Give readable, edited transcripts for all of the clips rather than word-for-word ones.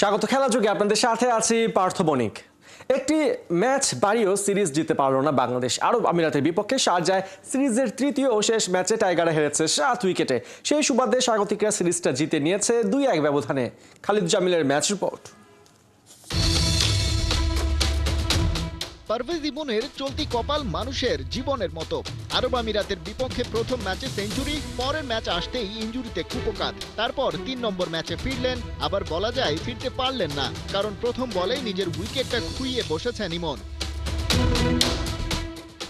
স্বাগত খেলা যুগে আপনাদের সাথে আছি পার্থ বণিক। একটি ম্যাচ বাড়িয়েও সিরিজ জিততে পারলো না বাংলাদেশ আরব আমিরাতের বিপক্ষে শারজায় সিরিজের তৃতীয় ও শেষ ম্যাচে টাইগাররা হেরেছে 7 উইকেটে। সেই সুবাদে স্বাগতিকরা সিরিজটা জিতে নিয়েছে 2-1 ব্যবধানে। খালিদ জামিলের ম্যাচ রিপোর্ট। পারভেজ ইমনের চলতি কপাল মানুষের জীবনের মতো। আরব আমিরাতের বিপক্ষে প্রথম ম্যাচে সেঞ্চুরি, পরের ম্যাচ আসতেই ইনজুরিতে কুপোকাত। তারপর 3 নম্বর ম্যাচে ফিরলেন, আবার বলা যায় ফিরতে পারলেন না, কারণ প্রথম বলেই নিজের উইকেটটা খুইয়ে বসেছেন ইমন।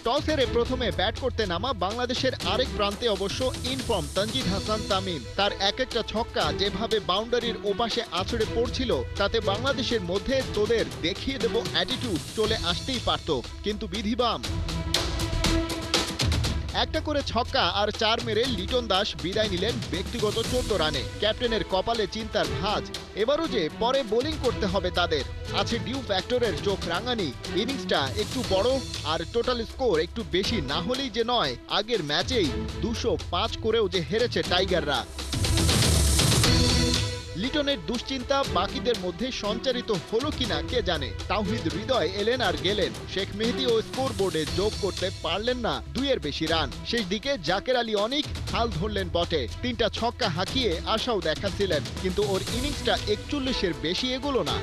টস হেরে প্রথমে ব্যাট করতে নামা বাংলাদেশের আরেক প্রান্তে অবশ্য ইনফর্ম তানজিদ হাসান তামিম। তার এক একটা ছক্কা যেভাবে বাউন্ডারির ওপাশে আছড়ে পড়ছিল, তাতে বাংলাদেশের মধ্যে তোদের দেখিয়ে দেব অ্যাটিটিউড চলে আসতেই পারত, কিন্তু বিধিবাম। একটা করে ছক্কা আর 4 মেরে লিটন দাস বিদায় নিলেন ব্যক্তিগত 14 রানে। ক্যাপ্টেনের কপালে চিন্তার ভাঁজ, এবারও যে পরে বোলিং করতে হবে তাদের। আছে ডিউ ফ্যাক্টরের চোখ রাঙানি, ইনিংসটা একটু বড় আর টোটাল স্কোর একটু বেশি না হলেই যে নয়, আগের ম্যাচেই 205 করেও যে হেরেছে টাইগাররা। লিটনের দুশ্চিন্তা বাকিদের মধ্যে সঞ্চারিত হলো কিনা কে জানে। তাওহিদ হৃদয় এলেন আর গেলেন, শেখ মেহেদী ও স্কোর বোর্ডে যোগ করতে পারলেন না 2-এর বেশি রান। শেষ দিকে জাকের আলী অনিক হাল ধরলেন বটে, 3টা ছক্কা হাঁকিয়ে আশাও দেখাচ্ছিলেন, কিন্তু ওর ইনিংসটা 41-এর বেশি এগোলো না।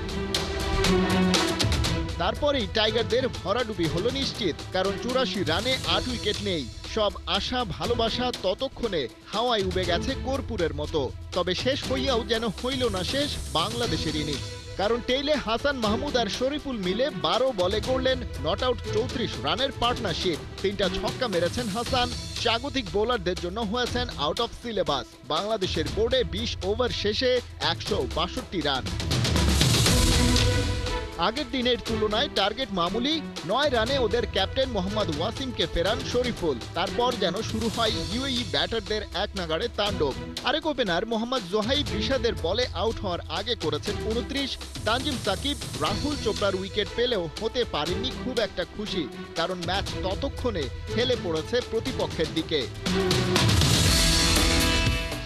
তারপরেই টাইগারদের ভরাডুবি হলো নিশ্চিত, কারণ 84 রানে 8 উইকেট নেই। সব আশা ভালোবাসা ততক্ষণে হাওয়ায় উবে গেছে কর্পূরের মতো। তবে শেষ হইয়াও যেন হইল না শেষ বাংলাদেশের ইনিংস, কারণ টেইলে হাসান মাহমুদ আর শরীফুল মিলে 12 বলে করলেন নট আউট 34 রানের পার্টনারশিপ। 3টা ছক্কা মেরেছেন হাসান। স্বাগতিক বোলারদের জন্য হয়েছেন আউট অফ সিলেবাস। বাংলাদেশের বোর্ডে 20 ওভার শেষে 162 রান। আগের দিনের তুলনায় টার্গেট মামুলি, 9 রানে ওদের ক্যাপ্টেন মোহাম্মদ ওয়াসিমকে ফেরান শরীফুল। তারপর যেন শুরু হয় ইউএই ব্যাটারদের এক নাগাড়ে তাণ্ডব। আরেক ওপেনার মোহাম্মদ জোহাইব রিশাদের বলে আউট হওয়ার আগে করেছেন 29। তানজিম সাকিব রাহুল চোপড়ার উইকেট পেলেও হতে পারেননি খুব একটা খুশি, কারণ ম্যাচ ততক্ষণে হেলে পড়েছে প্রতিপক্ষের দিকে।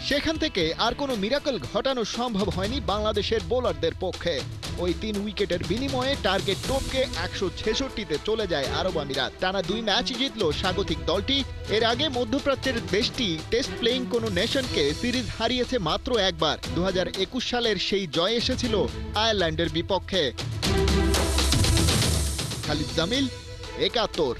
সেখান থেকে আর কোনো মিরাকল ঘটানো সম্ভব হয়নি বাংলাদেশের বোলারদের পক্ষে। ওই 3 উইকেটের বিনিময়ে টার্গেট টপকে 166-তে চলে যায় আরব আমিরাত। টানা 2 ম্যাচ জিতল স্বাগতিক দলটি। এর আগে মধ্যপ্রাচ্যের দেশটি টেস্ট প্লেইং কোনো নেশনকে সিরিজ হারিয়েছে মাত্র একবার। 2021 সালের সেই জয় এসেছিল আয়ারল্যান্ডের বিপক্ষে। খালিদ জামিল, 71।